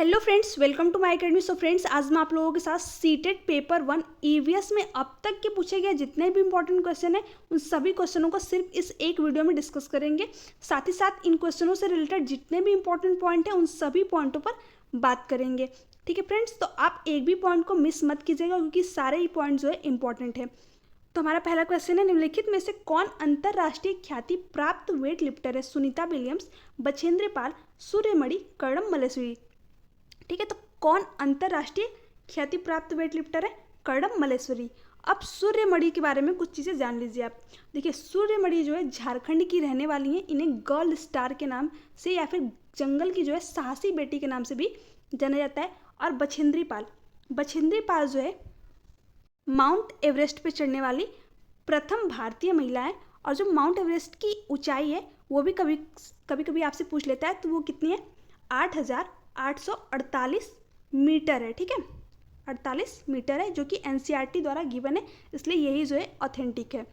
Hello friends, welcome to my academy. So friends, आज मैं आप लोगों के साथ सीटेट पेपर 1 ईवीएस में अब तक के पूछे गए जितने भी इंपॉर्टेंट क्वेश्चन हैं उन सभी क्वेश्चनों को सिर्फ इस एक वीडियो में डिस्कस करेंगे। साथ ही साथ इन क्वेश्चनों से रिलेटेड जितने भी इंपॉर्टेंट पॉइंट हैं उन सभी पॉइंटों पर बात करेंगे। ठीक है फ्रेंड्स, तो आप एक भी पॉइंट को मिस मत कीजिएगा क्योंकि सारे ही पॉइंट जो है इंपॉर्टेंट है। तो हमारा पहला क्वेश्चन है, निम्नलिखित में से कौन अंतरराष्ट्रीय ख्याति प्राप्त वेट लिफ्टर है? सुनीता विलियम्स, बछेंद्र पाल, सूर्यमणि, कर्णम मल्लेश्वरी। ठीक है, तो कौन अंतरराष्ट्रीय ख्याति प्राप्त वेट लिफ्टर है? कर्णम मल्लेश्वरी। अब सूर्यमणि के बारे में कुछ चीज़ें जान लीजिए आप। देखिए, सूर्यमणि जो है झारखंड की रहने वाली हैं। इन्हें गर्ल स्टार के नाम से या फिर जंगल की जो है साहसी बेटी के नाम से भी जाना जाता है। और बछेंद्री पाल जो है माउंट एवरेस्ट पे चढ़ने वाली प्रथम भारतीय महिला है। और जो माउंट एवरेस्ट की ऊंचाई है वो भी कभी कभी आपसे पूछ लेता है, तो वो कितनी है? 8,848 मीटर है। ठीक है, 48 मीटर है, जो कि एनसीईआरटी द्वारा गिवन है, इसलिए यही जो है ऑथेंटिक है।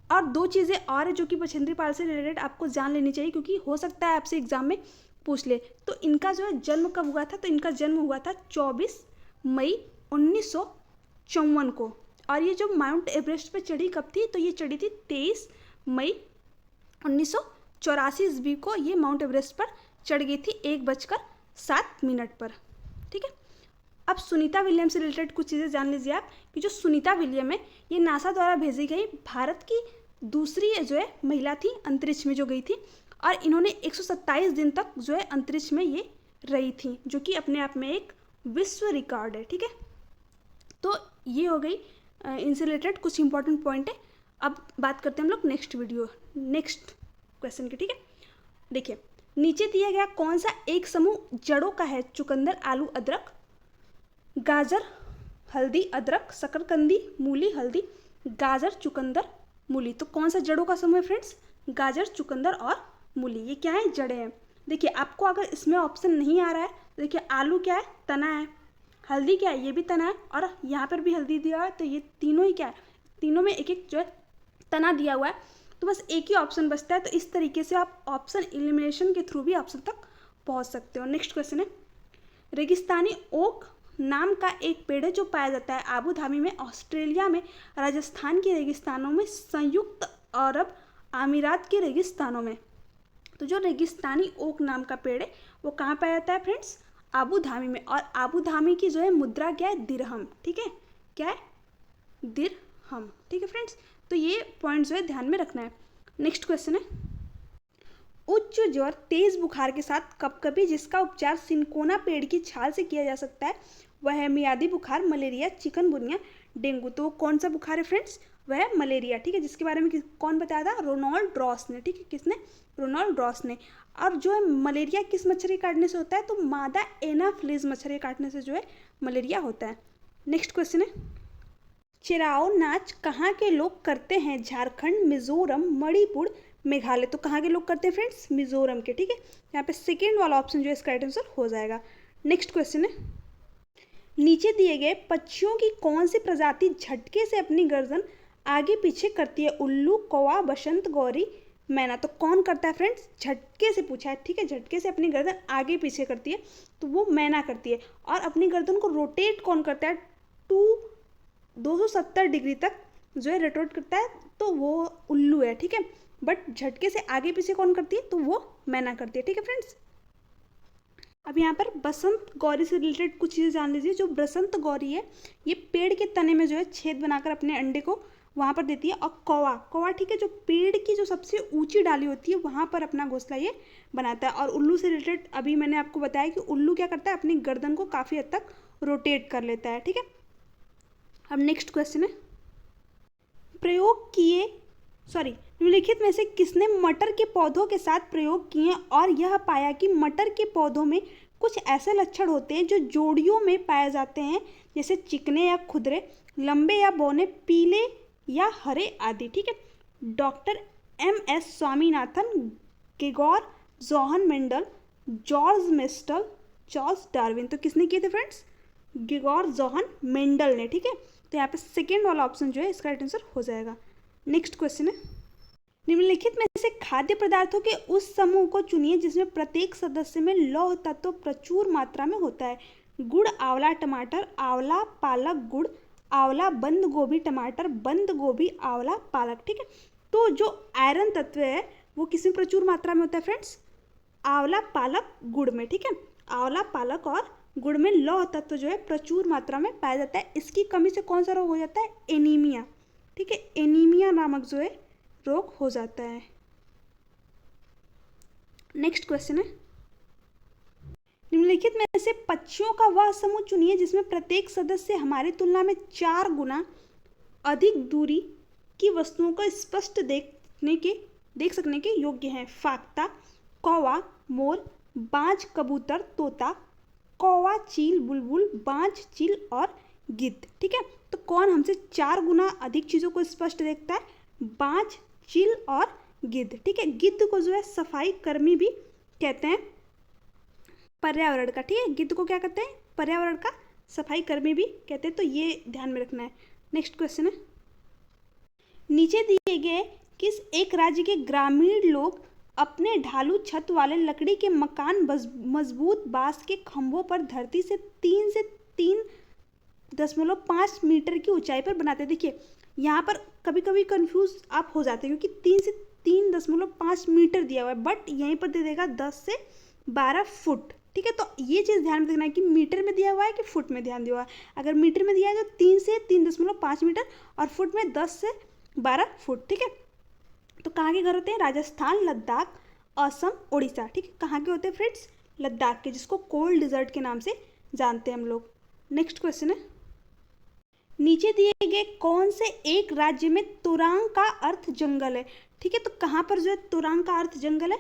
और दो चीज़ें और है जो कि बछेंद्री पाल से रिलेटेड आपको जान लेनी चाहिए, क्योंकि हो सकता है आपसे एग्जाम में पूछ ले। तो इनका जो है जन्म कब हुआ था? तो इनका जन्म हुआ था 24 मई 1954 को। और ये जो माउंट एवरेस्ट पे चढ़ी कब थी? तो ये चढ़ी थी 23 मई 1984 ईस्वी को। ये माउंट एवरेस्ट पर चढ़ गई थी 1:07 पर। ठीक है, अब सुनीता विलियम से रिलेटेड कुछ चीज़ें जान लीजिए आप कि जो सुनीता विलियम है ये नासा द्वारा भेजी गई भारत की दूसरी जो है महिला थी अंतरिक्ष में जो गई थी। और इन्होंने 127 दिन तक जो है अंतरिक्ष में ये रही थी, जो कि अपने आप में एक विश्व रिकॉर्ड है। ठीक है, तो ये हो गई इनसे रिलेटेड कुछ इंपॉर्टेंट पॉइंट है। अब बात करते हैं हम लोग नेक्स्ट क्वेश्चन की। ठीक है, देखिए नीचे दिया गया कौन सा एक समूह जड़ों का है? चुकंदर, आलू, अदरक, गाजर, हल्दी, अदरक, शकरकंदी, मूली, हल्दी, गाजर, चुकंदर, मूली। तो कौन सा जड़ों का समूह है फ्रेंड्स? गाजर, चुकंदर और मूली। ये क्या है? जड़ें हैं। देखिए, आपको अगर इसमें ऑप्शन नहीं आ रहा है, देखिए आलू क्या है? तना है। हल्दी क्या है? ये भी तना है। और यहाँ पर भी हल्दी दिया हुआ है, तो ये तीनों ही क्या है? तीनों में एक एक जो है तना दिया हुआ है, तो बस एक ही ऑप्शन बचता है। तो इस तरीके से आप ऑप्शन एलिमिनेशन के थ्रू भी ऑप्शन तक पहुंच सकते हो। नेक्स्ट क्वेश्चन है, रेगिस्तानी ओक नाम का एक पेड़ है जो पाया जाता है आबू धाबी में, ऑस्ट्रेलिया में, राजस्थान के रेगिस्तानों में, संयुक्त अरब अमीरात के रेगिस्तानों में। तो जो रेगिस्तानी ओक नाम का पेड़ है वो कहाँ पाया जाता है फ्रेंड्स? आबू धाबी में। और आबू धाबी की जो है मुद्रा क्या है? दिरहम। ठीक है, क्या है? दिरहम। ठीक है फ्रेंड्स, तो ये पॉइंट जो है ध्यान में रखना है। नेक्स्ट क्वेश्चन है, उच्च ज्वर, तेज बुखार के साथ कपकपी जिसका उपचार सिनकोना पेड़ की छाल से किया जा सकता है वह है मियादी बुखार, मलेरिया, चिकनगुनिया, डेंगू। तो कौन सा बुखार है फ्रेंड्स? वह है मलेरिया। ठीक है, जिसके बारे में कौन बताया था? रोनाल्ड रॉस ने। ठीक है, किसने? रोनाल्ड रॉस ने। और जो है मलेरिया किस मच्छर के काटने से होता है? तो मादा एनाफ्लिज मच्छर के काटने से जो है मलेरिया होता है। नेक्स्ट क्वेश्चन है, चिराओ नाच कहाँ के लोग करते हैं? झारखंड, मिजोरम, मणिपुर, मेघालय। तो कहाँ के लोग करते हैं फ्रेंड्स? मिजोरम के। ठीक है, यहाँ पे सेकेंड वाला ऑप्शन जो है इसका राइट आंसर हो जाएगा। नेक्स्ट क्वेश्चन है, नीचे दिए गए पक्षियों की कौन सी प्रजाति झटके से अपनी गर्दन आगे पीछे करती है? उल्लू, कौवा, बसंत, गौरी, मैना। तो कौन करता है फ्रेंड्स? झटके से पूछा है। ठीक है, झटके से अपनी गर्दन आगे पीछे करती है, तो वो मैना करती है। और अपनी गर्दन को रोटेट कौन करता है? 270 डिग्री तक जो है रोटेट करता है, तो वो उल्लू है। ठीक है, बट झटके से आगे पीछे कौन करती है? तो वो मैना करती है। ठीक है फ्रेंड्स, अब यहाँ पर बसंत गौरी से रिलेटेड कुछ चीज़ें जान लीजिए। जो बसंत गौरी है ये पेड़ के तने में जो है छेद बनाकर अपने अंडे को वहाँ पर देती है। और कौवा ठीक है, जो पेड़ की जो सबसे ऊंची डाली होती है वहाँ पर अपना घोंसला ये बनाता है। और उल्लू से रिलेटेड अभी मैंने आपको बताया कि उल्लू क्या करता है? अपनी गर्दन को काफ़ी हद तक रोटेट कर लेता है। ठीक है, अब नेक्स्ट क्वेश्चन है, निम्नलिखित में से किसने मटर के पौधों के साथ प्रयोग किए और यह पाया कि मटर के पौधों में कुछ ऐसे लक्षण होते हैं जो जोड़ियों में पाए जाते हैं, जैसे चिकने या खुरदरे, लंबे या बौने, पीले या हरे आदि। ठीक है, doctor MS Swaminathan, Gregor Johann Mendel, George मेस्टल, चार्ल्स डार्विन। तो किसने किए थे फ्रेंड्स? गेगोर जोहन मेंडल ने। ठीक है, तो यहाँ पे सेकेंड वाला ऑप्शन जो है इसका राइट आंसर हो जाएगा। नेक्स्ट क्वेश्चन है, निम्नलिखित में से खाद्य पदार्थों के उस समूह को चुनिए जिसमें प्रत्येक सदस्य में लौह तत्व प्रचुर मात्रा में होता है। गुड़, आंवला, टमाटर, आंवला, पालक, गुड़, आंवला, बंद गोभी, टमाटर, बंद गोभी, आंवला, पालक। ठीक है, तो जो आयरन तत्व है वो किसमें प्रचुर मात्रा में होता है फ्रेंड्स? आंवला, पालक, गुड़ में। ठीक है, आंवला, पालक और गुड़ में लौह तत्व जो है प्रचुर मात्रा में पाया जाता है। इसकी कमी से कौन सा रोग हो जाता है? एनीमिया। ठीक है, एनीमिया नामक जो है रोग हो जाता है। नेक्स्ट क्वेश्चन है, निम्नलिखित में से पक्षियों का वह समूह चुनिए जिसमें प्रत्येक सदस्य हमारी तुलना में 4 गुना अधिक दूरी की वस्तुओं को स्पष्ट देख सकने के योग्य हैं। फाख्ता, कौवा, मोर, बाज, कबूतर, तोता, कौवा, चील, बुलबुल, बाज, चील और गिद्ध। ठीक है, तो कौन हमसे 4 गुना अधिक चीज़ों को स्पष्ट देखता है? बाज, चील और गिद्ध। ठीक है, गिद्ध को जो है सफाई कर्मी भी कहते हैं, पर्यावरण का। ठीक है, गिद्ध को क्या कहते हैं? पर्यावरण का सफाई कर्मी भी कहते हैं, तो ये ध्यान में रखना है। नेक्स्ट क्वेश्चन है, नीचे दिए गए किस एक राज्य के ग्रामीण लोग अपने ढालू छत वाले लकड़ी के मकान मजबूत बांस के खंभों पर धरती से 3.5 मीटर की ऊंचाई पर बनाते हैं? देखिए यहाँ पर कभी कभी कंफ्यूज आप हो जाते हैं क्योंकि 3 से 3.5 मीटर दिया हुआ है, बट यहीं पर दे देगा 10 से 12 फुट। ठीक है, तो ये चीज़ ध्यान में रखना है कि मीटर में दिया हुआ है कि फुट में ध्यान दिया हुआ है। अगर मीटर में दिया है तो 3 से 3.5 मीटर और फुट में 10 से 12 फुट। ठीक है, तो कहाँ के घर होते हैं? राजस्थान, लद्दाख, असम, उड़ीसा। ठीक है, कहाँ के होते हैं फ्रेंड्स? लद्दाख के, जिसको कोल्ड डिजर्ट के नाम से जानते हैं हम लोग। नेक्स्ट क्वेश्चन है, नीचे दिए गए कौन से एक राज्य में तुरांग का अर्थ जंगल है? ठीक है, तो कहाँ पर जो है तुरांग का अर्थ जंगल है?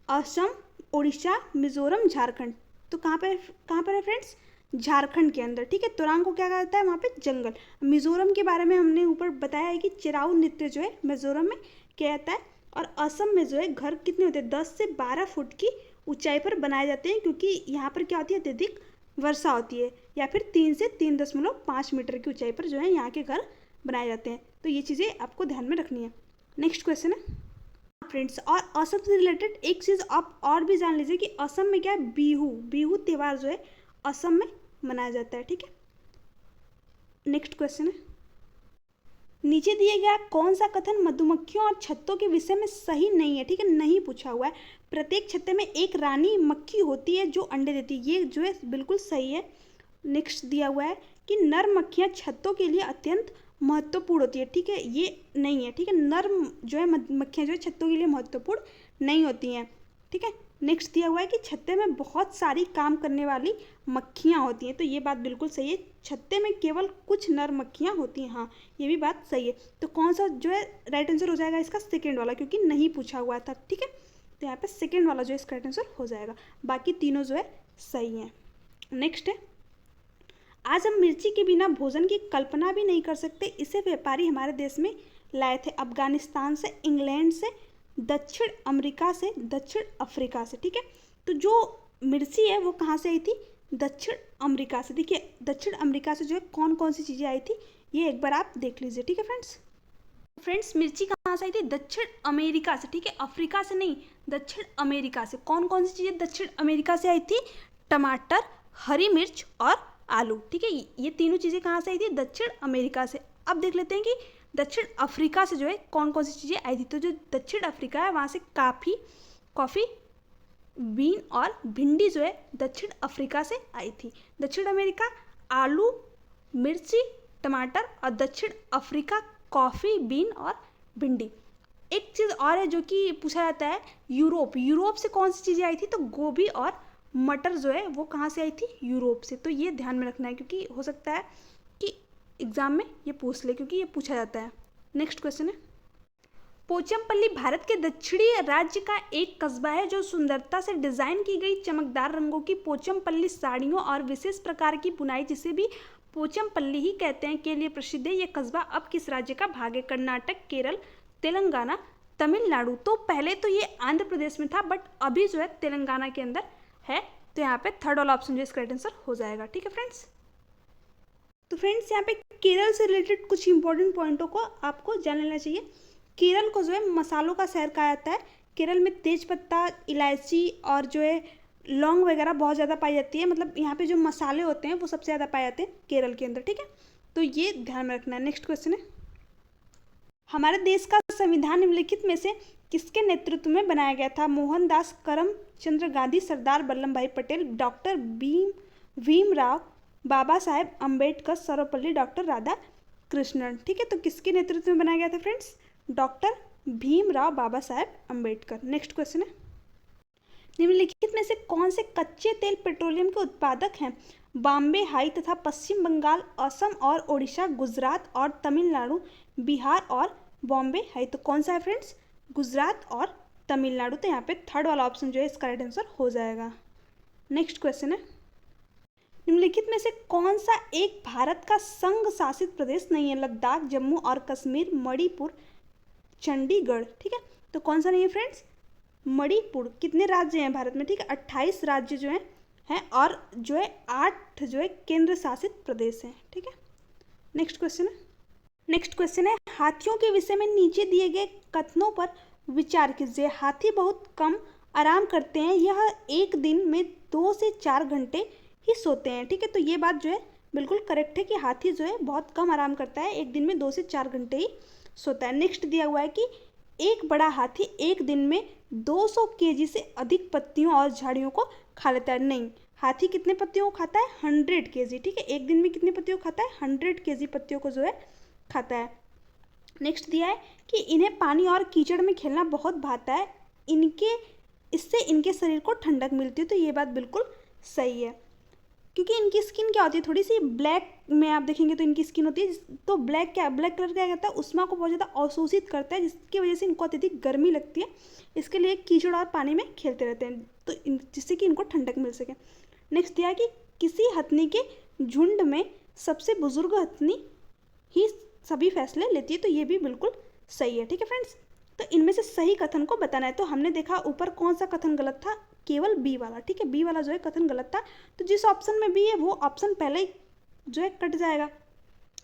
असम, उड़ीसा, मिजोरम, झारखंड। तो कहाँ पर है फ्रेंड्स? झारखंड के अंदर। ठीक है, तुरांग को क्या कहता है? वहाँ पे जंगल। मिजोरम के बारे में हमने ऊपर बताया है कि चिराऊ नृत्य जो है मिजोरम में क्या आता है। और असम में जो है घर कितने होते हैं? 10 से 12 फुट की ऊंचाई पर बनाए जाते हैं क्योंकि यहाँ पर क्या होती है? अत्यधिक वर्षा होती है। या फिर 3 से 3.5 मीटर की ऊंचाई पर जो है यहाँ के घर बनाए जाते हैं। तो ये चीज़ें आपको ध्यान में रखनी है। नेक्स्ट क्वेश्चन है फ्रेंड्स, और असम से रिलेटेड एक चीज़ आप और भी जान लीजिए कि असम में क्या है? बिहू त्यौहार जो है असम में मनाया जाता है। ठीक है, नेक्स्ट क्वेश्चन है, नीचे दिए गया कौन सा कथन मधुमक्खियों और छत्तों के विषय में सही नहीं है? ठीक है, नहीं पूछा हुआ है। प्रत्येक छत्ते में एक रानी मक्खी होती है जो अंडे देती है, ये जो है बिल्कुल सही है। नेक्स्ट दिया हुआ है कि नर मक्खियाँ छत्तों के लिए अत्यंत महत्वपूर्ण होती है। ठीक है, ये नहीं है। ठीक है, नर जो है मक्खियाँ जो है छत्तों के लिए महत्वपूर्ण नहीं होती हैं। ठीक है, नेक्स्ट दिया हुआ है कि छत्ते में बहुत सारी काम करने वाली मक्खियाँ होती हैं, तो ये बात बिल्कुल सही है। छत्ते में केवल कुछ नर मक्खियाँ होती हैं, हाँ ये भी बात सही है। तो कौन सा जो है राइट आंसर हो जाएगा इसका? सेकेंड वाला, क्योंकि नहीं पूछा हुआ था। ठीक है, तो यहाँ पे सेकेंड वाला जो है इसका राइट आंसर हो जाएगा, बाकी तीनों जो है सही हैं। नेक्स्ट है, आज हम मिर्ची के बिना भोजन की कल्पना भी नहीं कर सकते। इसे व्यापारी हमारे देश में लाए थे अफगानिस्तान से, इंग्लैंड से, दक्षिण अमेरिका से, दक्षिण अफ्रीका से। ठीक है, तो जो मिर्ची है वो कहाँ से आई थी? दक्षिण अमेरिका से। देखिए दक्षिण अमेरिका से जो है कौन कौन सी चीज़ें आई थी ये एक बार आप देख लीजिए। ठीक है फ्रेंड्स, मिर्ची कहाँ से आई थी? दक्षिण अमेरिका से। ठीक है, अफ्रीका से नहीं, दक्षिण अमेरिका से। कौन कौन सी चीज़ें दक्षिण अमेरिका से आई थी? टमाटर, हरी मिर्च और आलू। ठीक है, ये तीनों चीज़ें कहाँ से आई थी? दक्षिण अमेरिका से। अब देख लेते हैं कि दक्षिण अफ्रीका से जो है कौन कौन सी चीज़ें आई थी। तो जो दक्षिण अफ्रीका है वहाँ से कॉफ़ी, बीन और भिंडी जो है दक्षिण अफ्रीका से आई थी। दक्षिण अमेरिका आलू, मिर्ची, टमाटर, और दक्षिण अफ्रीका कॉफ़ी, बीन और भिंडी। एक चीज़ और है जो कि पूछा जाता है, यूरोप से कौन सी चीज़ें आई थी? तो गोभी और मटर जो है वो कहाँ से आई थी? यूरोप से। तो ये ध्यान में रखना है क्योंकि हो सकता है कि एग्जाम में ये पूछ ले, क्योंकि ये पूछा जाता है। नेक्स्ट क्वेश्चन है, पोचमपल्ली भारत के दक्षिणी राज्य का एक कस्बा है जो सुंदरता से डिजाइन की गई चमकदार रंगों की पोचमपल्ली साड़ियों और विशेष प्रकार की बुनाई, जिसे भी पोचमपल्ली ही कहते हैं, के लिए प्रसिद्ध है। यह कस्बा अब किस राज्य का भाग है? कर्नाटक, केरल, तेलंगाना, तमिलनाडु। तो पहले तो ये आंध्र प्रदेश में था, बट अभी जो है तेलंगाना के अंदर है। तो यहाँ पे थर्ड वाला ऑप्शन जो इसका राइट आंसर हो जाएगा। ठीक है फ्रेंड्स, तो फ्रेंड्स यहाँ पे केरल से रिलेटेड कुछ इंपॉर्टेंट पॉइंटों को आपको जान लेना चाहिए। केरल को जो है मसालों का शहर कहा जाता है। केरल में तेज पत्ता, इलायची और जो है लौंग वगैरह बहुत ज़्यादा पाई जाती है। मतलब यहाँ पे जो मसाले होते हैं वो सबसे ज़्यादा पाए जाते हैं केरल के अंदर, ठीक है। तो ये ध्यान में रखना है। नेक्स्ट क्वेश्चन है, हमारे देश का संविधान निम्नलिखित में से किसके नेतृत्व में बनाया गया था? मोहनदास करमचंद गांधी, सरदार वल्लभ भाई पटेल, डॉक्टर भीमराव, बाबा साहेब अम्बेडकर, सर्वपल्ली डॉक्टर राधाकृष्णन, ठीक है। तो किसके नेतृत्व में बनाया गया था friends? Doctor Bhimrao Baba Saheb Ambedkar. Next question है, निम्नलिखित में से कौन से कच्चे तेल पेट्रोलियम के उत्पादक हैं? बॉम्बे हाई तथा पश्चिम बंगाल, असम और ओडिशा, गुजरात और तमिलनाडु, बिहार और बॉम्बे हाई। तो कौन सा है फ्रेंड्स? गुजरात और तमिलनाडु। तो यहाँ पे थर्ड वाला ऑप्शन जो है इसका राइट आंसर हो जाएगा। नेक्स्ट क्वेश्चन है, निम्नलिखित में से कौन सा एक भारत का संघ शासित प्रदेश नहीं है? लद्दाख, जम्मू और कश्मीर, मणिपुर, चंडीगढ़, ठीक है। तो कौन सा नहीं है फ्रेंड्स? मणिपुर। कितने राज्य हैं भारत में? ठीक है, 28 राज्य जो हैं और जो है 8 जो है केंद्र शासित प्रदेश हैं, ठीक है। नेक्स्ट क्वेश्चन है, हाथियों के विषय में नीचे दिए गए कथनों पर विचार कीजिए। हाथी बहुत कम आराम करते हैं, यह एक दिन में 2 से 4 घंटे ही सोते हैं, ठीक है। तो ये बात जो है बिल्कुल करेक्ट है कि हाथी जो है बहुत कम आराम करता है, एक दिन में 2 से 4 घंटे ही सोता है। नेक्स्ट दिया हुआ है कि एक बड़ा हाथी एक दिन में 200 केजी से अधिक पत्तियों और झाड़ियों को खा लेता है। नहीं, हाथी कितने पत्तियों को खाता है? 100 केजी, ठीक है। एक दिन में कितने पत्तियों को खाता है? 100 केजी पत्तियों को जो है खाता है। नेक्स्ट दिया है कि इन्हें पानी और कीचड़ में खेलना बहुत भाता है, इससे इनके शरीर को ठंडक मिलती है। तो ये बात बिल्कुल सही है, क्योंकि इनकी स्किन क्या होती है? थोड़ी सी ब्लैक में आप देखेंगे तो इनकी स्किन होती है, तो ब्लैक कलर क्या कहता है? ऊष्मा को बहुत ज़्यादा अवशोषित करता है, जिसकी वजह से इनको अत्यधिक गर्मी लगती है। इसके लिए कीचड़ और पानी में खेलते रहते हैं, तो जिससे कि इनको ठंडक मिल सके। नेक्स्ट दिया कि किसी हथनी के झुंड में सबसे बुजुर्ग हथनी ही सभी फैसले लेती है। तो ये भी बिल्कुल सही है, ठीक है फ्रेंड्स। तो इनमें से सही कथन को बताना है। तो हमने देखा ऊपर कौन सा कथन गलत था? केवल बी वाला, ठीक है। बी वाला जो है कथन गलत था, तो जिस ऑप्शन में बी है वो ऑप्शन पहले ही जो है कट जाएगा।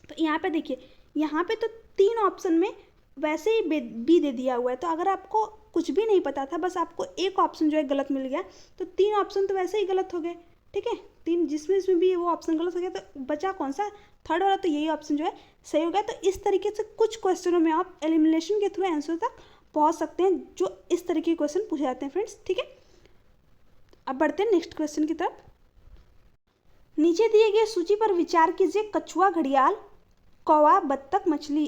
तो यहाँ पे देखिए, यहाँ पे तो 3 ऑप्शन में वैसे ही बी दे दिया हुआ है। तो अगर आपको कुछ भी नहीं पता था, बस आपको एक ऑप्शन जो है गलत मिल गया, तो 3 ऑप्शन तो वैसे ही गलत हो गए, ठीक है। 3 जिसमें भी है वो ऑप्शन गलत हो गया, तो बचा कौन सा? थर्ड वाला। तो यही ऑप्शन जो है सही हो गया। तो इस तरीके से कुछ क्वेश्चनों में आप एलिमिनेशन के थ्रू आंसर तक पहुँच सकते हैं, जो इस तरीके के क्वेश्चन पूछे जाते हैं फ्रेंड्स, ठीक है। अब बढ़ते हैं नेक्स्ट क्वेश्चन की तरफ। नीचे दिए गए सूची पर विचार कीजिए। कछुआ, घड़ियाल, कौवा, बत्तख, मछली।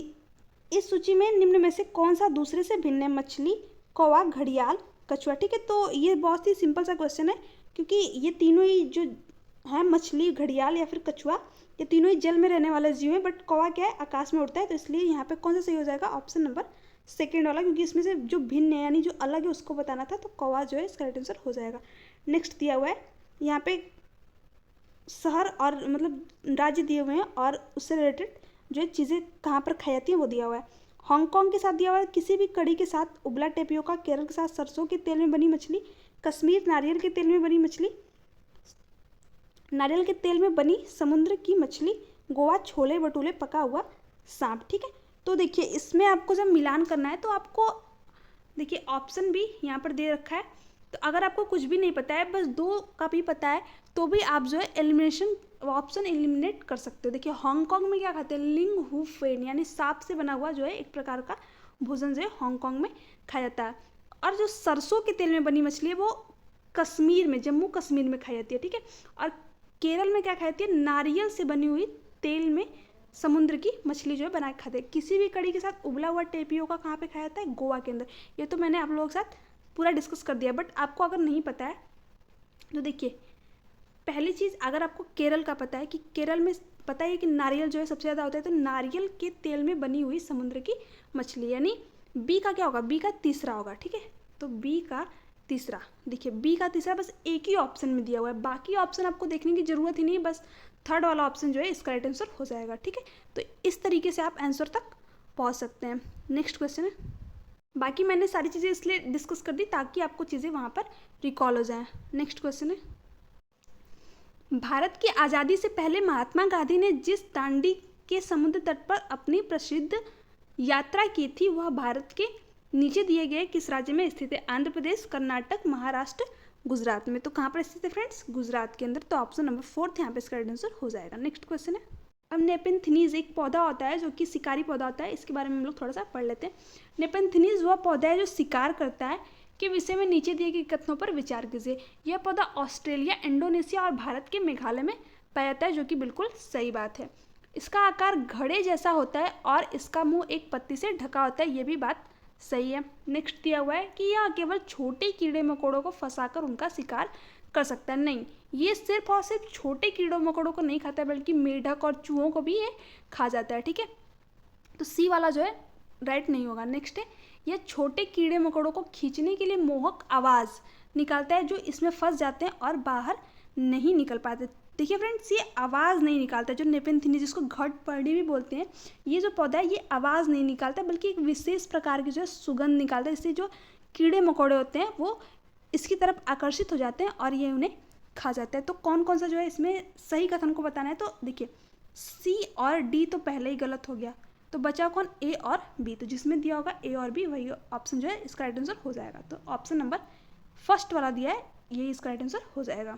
इस सूची में निम्न में से कौन सा दूसरे से भिन्न है? मछली, कौवा, घड़ियाल, कछुआ, ठीक है। तो ये बहुत ही सिंपल सा क्वेश्चन है, क्योंकि ये तीनों ही जो है, मछली, घड़ियाल या फिर कछुआ, ये तीनों ही जल में रहने वाले जीव हैं। बट कौवा क्या है? आकाश में उड़ता है। तो इसलिए यहाँ पे कौन सा सही हो जाएगा? ऑप्शन नंबर सेकेंड वाला, क्योंकि इसमें से जो भिन्न है यानी जो अलग है उसको बताना था। तो कौवा जो है इसका राइट आंसर हो जाएगा। नेक्स्ट दिया हुआ है यहाँ पे शहर और मतलब राज्य दिए हुए हैं और उससे रिलेटेड जो है चीज़ें कहाँ पर खाई जाती हैं वो दिया हुआ है। हांगकांग के साथ दिया हुआ है किसी भी कड़ी के साथ उबला टेपियोका, केरल के साथ सरसों के तेल में बनी मछली, कश्मीर नारियल के तेल में बनी मछली, नारियल के तेल में बनी समुद्र की मछली, गोवा छोले भटूरे पका हुआ सांप, ठीक है। तो देखिए इसमें आपको जब मिलान करना है तो आपको देखिए ऑप्शन भी यहाँ पर दे रखा है। तो अगर आपको कुछ भी नहीं पता है, बस 2 का भी पता है, तो भी आप जो है एलिमिनेशन ऑप्शन एलिमिनेट कर सकते हो। देखिए हांगकांग में क्या खाते हैं? लिंग हू फेन यानी सांप से बना हुआ जो है एक प्रकार का भोजन जो है हांगकांग में खाया जाता है। और जो सरसों के तेल में बनी मछली है वो कश्मीर में, जम्मू कश्मीर में खाई जाती है, ठीक है। और केरल में क्या खाई जाती है? नारियल से बनी हुई तेल में समुद्र की मछली जो है बना के खाते हैं। किसी भी कड़ी के साथ उबला हुआ टेपियोका कहाँ पे खाया जाता है? गोवा के अंदर। ये तो मैंने आप लोगों के साथ पूरा डिस्कस कर दिया, बट आपको अगर नहीं पता है तो देखिए पहली चीज़, अगर आपको केरल का पता है कि केरल में पता है कि नारियल जो है सबसे ज़्यादा होता है, तो नारियल के तेल में बनी हुई समुद्र की मछली, यानी बी का क्या होगा? बी का तीसरा होगा, ठीक है। तो बी का तीसरा, देखिए बी का तीसरा बस एक ही ऑप्शन में दिया हुआ है, बाकी ऑप्शन आपको देखने की ज़रूरत ही नहीं है, बस थर्ड वाला ऑप्शन जो है इसका राइट आंसर हो जाएगा, ठीक है। तो इस तरीके से आप आंसर तक पहुँच सकते हैं। नेक्स्ट क्वेश्चन है, बाकी मैंने सारी चीज़ें इसलिए डिस्कस कर दी ताकि आपको चीज़ें वहाँ पर रिकॉल हो जाएं। नेक्स्ट क्वेश्चन है, भारत की आज़ादी से पहले महात्मा गांधी ने जिस दांडी के समुद्र तट पर अपनी प्रसिद्ध यात्रा की थी वह भारत के नीचे दिए गए किस राज्य में स्थित है? आंध्र प्रदेश, कर्नाटक, महाराष्ट्र, गुजरात में। तो कहाँ पर स्थित है फ्रेंड्स? गुजरात के अंदर। तो ऑप्शन नंबर 4 यहाँ पे इसका आंसर हो जाएगा। नेक्स्ट क्वेश्चन है, अब नेपेंथिनीज एक पौधा होता है जो कि शिकारी पौधा होता है, इसके बारे में हम लोग थोड़ा सा पढ़ लेते हैं। नेपेंथिनीज वह पौधा है जो शिकार करता है के विषय में नीचे दिए गए कथनों पर विचार कीजिए। यह पौधा ऑस्ट्रेलिया, इंडोनेशिया और भारत के मेघालय में पाया जाता है, जो कि बिल्कुल सही बात है। इसका आकार घड़े जैसा होता है और इसका मुंह एक पत्ती से ढका होता है, ये भी बात सही है। नेक्स्ट दिया हुआ है कि यह केवल छोटे कीड़े मकोड़ों को फंसाकर उनका शिकार कर सकता है। नहीं, ये सिर्फ और सिर्फ छोटे कीड़ों मकोड़ों को नहीं खाता है, बल्कि मेढक और चूहों को भी ये खा जाता है। ठीक है, तो सी वाला जो है राइट नहीं होगा। नेक्स्ट है, यह छोटे कीड़े मकोड़ों को खींचने के लिए मोहक आवाज़ निकालता है जो इसमें फंस जाते हैं और बाहर नहीं निकल पाते। देखिए फ्रेंड्स, ये आवाज़ नहीं निकालता, जो नेपेंथिनी जिसको घटपर्णी भी बोलते हैं, ये जो पौधा है ये आवाज़ नहीं निकालता, बल्कि एक विशेष प्रकार की जो है सुगंध निकालता है, इससे जो कीड़े मकोड़े होते हैं वो इसकी तरफ आकर्षित हो जाते हैं और ये उन्हें खा जाता है। तो कौन कौन सा जो है इसमें सही कथन को बताना है, तो देखिए सी और डी तो पहले ही गलत हो गया, तो बचा कौन? ए और बी। तो जिसमें दिया होगा ए और बी वही ऑप्शन जो है इसका राइट आंसर हो जाएगा। तो ऑप्शन नंबर फर्स्ट वाला दिया है, यही इसका राइट आंसर हो जाएगा।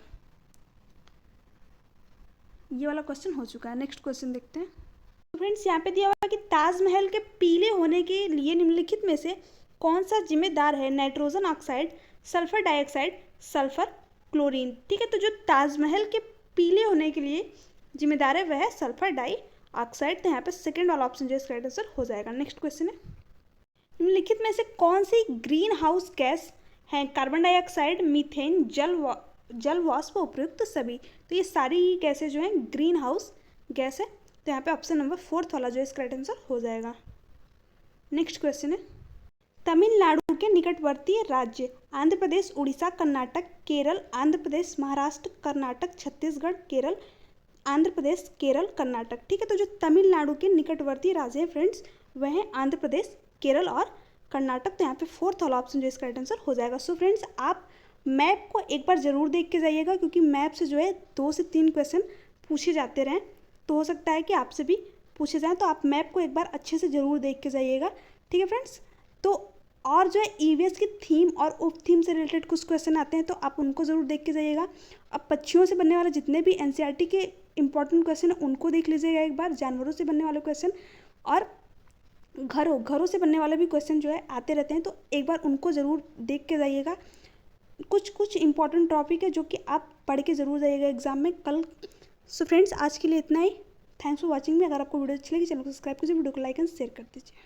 ये वाला क्वेश्चन हो चुका है। नेक्स्ट क्वेश्चन देखते हैं। तो फ्रेंड्स यहाँ पे दिया हुआ है कि ताजमहल के पीले होने के लिए निम्नलिखित में से कौन सा जिम्मेदार है? Nitrogen oxide, sulphur dioxide, sulphur chlorine. ठीक है, तो जो ताजमहल के पीले होने के लिए जिम्मेदार है वह है सल्फर डाइऑक्साइड। तो यहाँ पे सेकेंड वाला ऑप्शन जो है इसका राइट आंसर हो जाएगा। नेक्स्ट क्वेश्चन है, निम्नलिखित में से कौन सी ग्रीन हाउस गैस है? कार्बन डाइऑक्साइड, मीथेन, जल वाष्प, उपयुक्त सभी। तो ये सारी गैसें जो हैं ग्रीन हाउस गैस है। तो यहाँ पे ऑप्शन नंबर 4 वाला जो है इसका राइट आंसर हो जाएगा। नेक्स्ट क्वेश्चन है, तमिलनाडु के निकटवर्ती राज्य आंध्र प्रदेश, उड़ीसा, कर्नाटक, केरल, आंध्र प्रदेश, महाराष्ट्र, कर्नाटक, छत्तीसगढ़, केरल, आंध्र प्रदेश, केरल, कर्नाटक। ठीक है, तो जो तमिलनाडु के निकटवर्ती राज्य हैं फ्रेंड्स वह हैं आंध्र प्रदेश, केरल और कर्नाटक। तो यहाँ पे 4 वाला ऑप्शन जो इसका राइट आंसर हो जाएगा। सो फ्रेंड्स, आप मैप को एक बार ज़रूर देख के जाइएगा, क्योंकि मैप से जो है 2 से 3 क्वेश्चन पूछे जाते रहें, तो हो सकता है कि आपसे भी पूछे जाएँ। तो आप मैप को एक बार अच्छे से ज़रूर देख के जाइएगा। ठीक है फ्रेंड्स, तो और जो है ईवीएस की थीम और उप थीम से रिलेटेड कुछ क्वेश्चन आते हैं, तो आप उनको ज़रूर देख के जाइएगा। अब पक्षियों से बनने वाले जितने भी एनसीईआरटी के इंपॉर्टेंट क्वेश्चन हैं उनको देख लीजिएगा एक बार, जानवरों से बनने वाले क्वेश्चन और घरों से बनने वाले भी क्वेश्चन जो है आते रहते हैं, तो एक बार उनको ज़रूर देख के जाइएगा। कुछ इंपॉर्टेंट टॉपिक है जो कि आप पढ़ के ज़रूर जाइएगा एग्जाम में कल। सो फ्रेंड्स, आज के लिए इतना ही। Thanks for watching me. अगर आपको वीडियो अच्छी लगी चैनल को सब्सक्राइब कीजिए, वीडियो को लाइक एंड शेयर कर दीजिए।